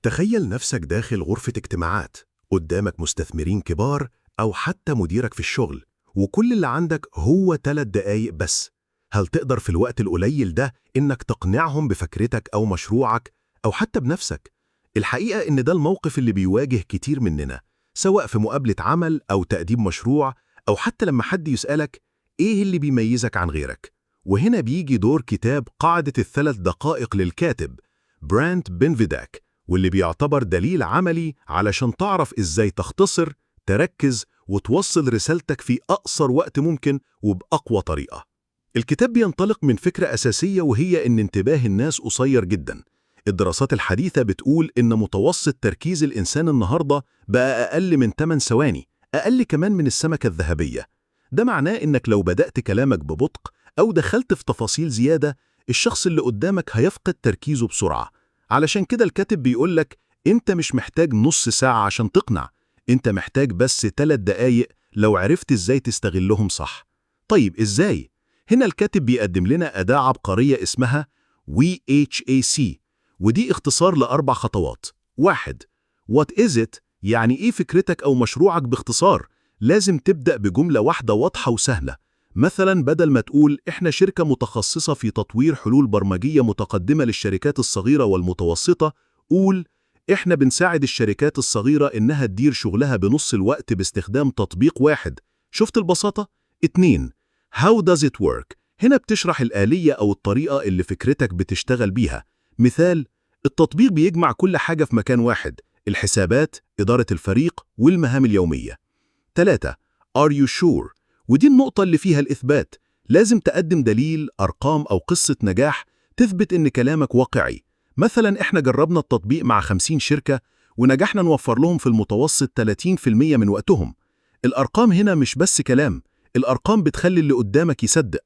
تخيل نفسك داخل غرفة اجتماعات، قدامك مستثمرين كبار أو حتى مديرك في الشغل، وكل اللي عندك هو 3 دقايق بس. هل تقدر في الوقت القليل ده إنك تقنعهم بفكرتك أو مشروعك أو حتى بنفسك؟ الحقيقة إن ده الموقف اللي بيواجه كتير مننا، سواء في مقابلة عمل أو تقديم مشروع، أو حتى لما حد يسألك إيه اللي بيميزك عن غيرك. وهنا بيجي دور كتاب قاعدة ال3 دقائق للكاتب برانت بنفيداك، واللي بيعتبر دليل عملي علشان تعرف إزاي تختصر، تركز، وتوصل رسالتك في أقصر وقت ممكن وبأقوى طريقة. الكتاب بينطلق من فكرة أساسية، وهي إن انتباه الناس قصير جدا. الدراسات الحديثة بتقول إن متوسط تركيز الإنسان النهاردة بقى أقل من 8 ثواني، أقل كمان من السمكة الذهبية. ده معناه إنك لو بدأت كلامك ببطء أو دخلت في تفاصيل زيادة، الشخص اللي قدامك هيفقد تركيزه بسرعة. علشان كده الكاتب بيقولك انت مش محتاج نص ساعة عشان تقنع، انت محتاج بس 3 دقايق لو عرفت ازاي تستغلهم صح. طيب ازاي؟ هنا الكاتب بيقدم لنا أداة عبقرية اسمها WHAC، ودي اختصار ل4 خطوات. 1. What is it؟ يعني ايه فكرتك أو مشروعك باختصار؟ لازم تبدأ بجملة واحدة واضحة وسهلة. مثلا بدل ما تقول إحنا شركة متخصصة في تطوير حلول برمجية متقدمة للشركات الصغيرة والمتوسطة، قول إحنا بنساعد الشركات الصغيرة إنها تدير شغلها بنص الوقت باستخدام تطبيق واحد. شفت البساطة؟ 2. How does it work؟ هنا بتشرح الآلية أو الطريقة اللي فكرتك بتشتغل بيها. مثال: التطبيق بيجمع كل حاجة في مكان واحد، الحسابات، إدارة الفريق، والمهام اليومية. 3. Are you sure؟ ودي النقطة اللي فيها الإثبات. لازم تقدم دليل، أرقام أو قصة نجاح تثبت إن كلامك واقعي. مثلا إحنا جربنا التطبيق مع 50 شركة ونجحنا نوفر لهم في المتوسط 30% من وقتهم. الأرقام هنا مش بس كلام، الأرقام بتخلي اللي قدامك يصدق.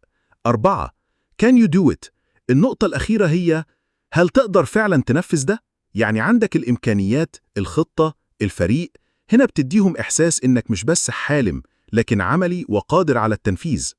4. Can you do it؟ النقطة الأخيرة هي هل تقدر فعلا تنفذ ده؟ يعني عندك الإمكانيات، الخطة، الفريق. هنا بتديهم إحساس إنك مش بس حالم، لكن عملي وقادر على التنفيذ.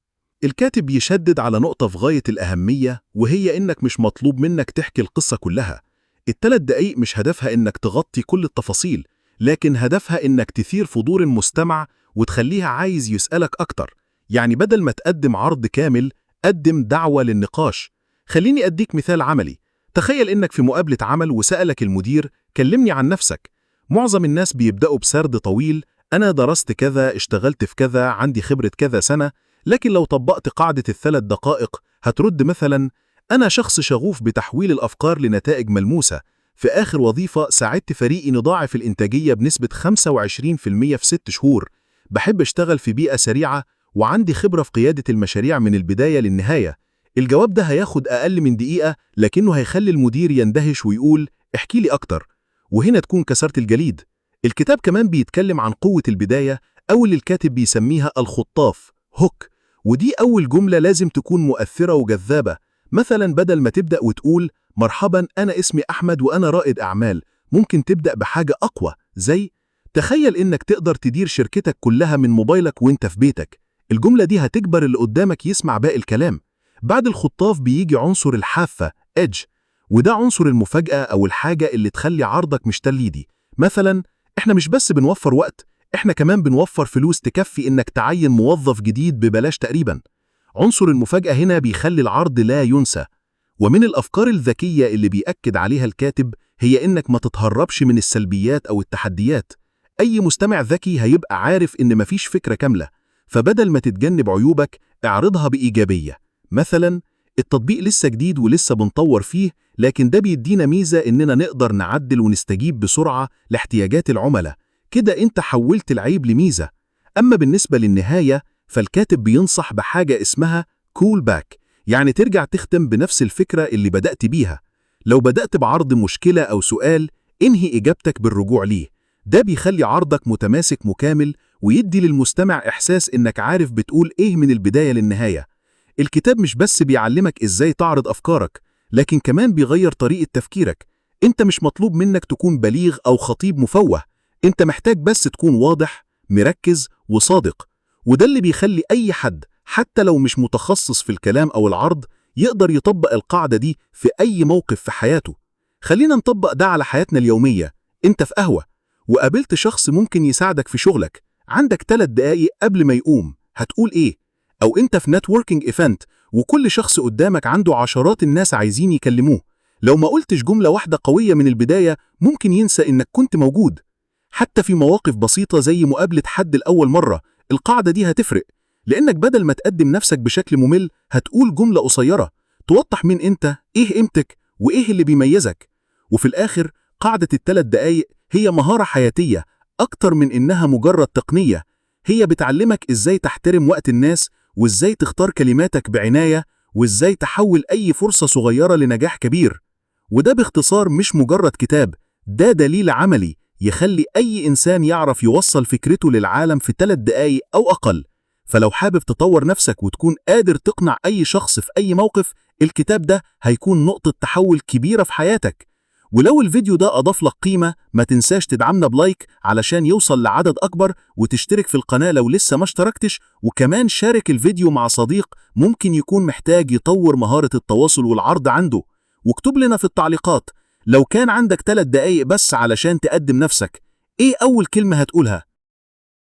الكاتب يشدد على نقطة في غاية الأهمية، وهي إنك مش مطلوب منك تحكي القصة كلها. ال3 دقايق مش هدفها إنك تغطي كل التفاصيل، لكن هدفها إنك تثير فضول المستمع وتخليها عايز يسألك أكتر. يعني بدل ما تقدم عرض كامل، قدم دعوة للنقاش. خليني أديك مثال عملي. تخيل إنك في مقابلة عمل وسألك المدير كلمني عن نفسك. معظم الناس بيبدأوا بسرد طويل: أنا درست كذا، اشتغلت في كذا، عندي خبرة كذا سنة. لكن لو طبقت قاعدة ال3 دقائق هترد مثلا: أنا شخص شغوف بتحويل الأفكار لنتائج ملموسة. في آخر وظيفة ساعدت فريقي نضاعف الإنتاجية بنسبة 25% في 6 شهور. بحب اشتغل في بيئة سريعة، وعندي خبرة في قيادة المشاريع من البداية للنهاية. الجواب ده هياخد أقل من دقيقة، لكنه هيخلي المدير يندهش ويقول احكي لي أكتر. وهنا تكون كسرت الجليد. الكتاب كمان بيتكلم عن قوة البداية، أو اللي الكاتب بيسميها الخطاف هوك. ودي أول جملة لازم تكون مؤثرة وجذابة. مثلا بدل ما تبدأ وتقول مرحبا أنا اسمي أحمد وأنا رائد أعمال، ممكن تبدأ بحاجة أقوى زي تخيل إنك تقدر تدير شركتك كلها من موبايلك وإنت في بيتك. الجملة دي هتجبر اللي قدامك يسمع باقي الكلام. بعد الخطاف بيجي عنصر الحافة edge، وده عنصر المفاجأة أو الحاجة اللي تخلي عرضك مش تقليدي. مثلا إحنا مش بس بنوفر وقت، إحنا كمان بنوفر فلوس تكفي إنك تعين موظف جديد ببلاش تقريبا. عنصر المفاجأة هنا بيخلي العرض لا ينسى. ومن الأفكار الذكية اللي بيأكد عليها الكاتب هي إنك ما تتهربش من السلبيات أو التحديات. أي مستمع ذكي هيبقى عارف إن مفيش فكرة كاملة، فبدل ما تتجنب عيوبك اعرضها بإيجابية. مثلا التطبيق لسه جديد ولسه بنطور فيه، لكن ده بيدينا ميزة إننا نقدر نعدل ونستجيب بسرعة لاحتياجات العملاء. كده أنت حولت العيب لميزة. أما بالنسبة للنهاية، فالكاتب بينصح بحاجة اسمها كول باك، يعني ترجع تختم بنفس الفكرة اللي بدأت بيها. لو بدأت بعرض مشكلة أو سؤال، انهي إجابتك بالرجوع ليه. ده بيخلي عرضك متماسك مكامل، ويدي للمستمع إحساس إنك عارف بتقول إيه من البداية للنهاية. الكتاب مش بس بيعلمك إزاي تعرض أفكارك، لكن كمان بيغير طريقة تفكيرك. أنت مش مطلوب منك تكون بليغ أو خطيب مفوه، أنت محتاج بس تكون واضح، مركز، وصادق. وده اللي بيخلي أي حد حتى لو مش متخصص في الكلام أو العرض يقدر يطبق القاعدة دي في أي موقف في حياته. خلينا نطبق ده على حياتنا اليومية. انت في قهوة وقابلت شخص ممكن يساعدك في شغلك، عندك 3 دقايق قبل ما يقوم، هتقول ايه؟ او انت في نتوركينج ايفنت وكل شخص قدامك عنده عشرات الناس عايزين يكلموه، لو ما قلتش جملة واحدة قوية من البداية ممكن ينسى انك كنت موجود. حتى في مواقف بسيطة زي مقابلة حد لأول مرة، القاعدة دي هتفرق، لأنك بدل ما تقدم نفسك بشكل ممل هتقول جملة قصيرة توضح مين انت، ايه قيمتك، وايه اللي بيميزك. وفي الآخر قاعدة ال3 دقايق هي مهارة حياتية أكتر من إنها مجرد تقنية. هي بتعلمك إزاي تحترم وقت الناس، وإزاي تختار كلماتك بعناية، وإزاي تحول أي فرصة صغيرة لنجاح كبير. وده باختصار مش مجرد كتاب، ده دليل عملي يخلي أي إنسان يعرف يوصل فكرته للعالم في 3 دقايق أو أقل. فلو حابب تطور نفسك وتكون قادر تقنع أي شخص في أي موقف، الكتاب ده هيكون نقطة تحول كبيرة في حياتك. ولو الفيديو ده أضاف لك قيمة ما تنساش تدعمنا بلايك علشان يوصل لعدد أكبر، وتشترك في القناة لو لسه ما اشتركتش، وكمان شارك الفيديو مع صديق ممكن يكون محتاج يطور مهارة التواصل والعرض عنده. واكتب لنا في التعليقات، لو كان عندك 3 دقايق بس علشان تقدم نفسك، ايه أول كلمة هتقولها؟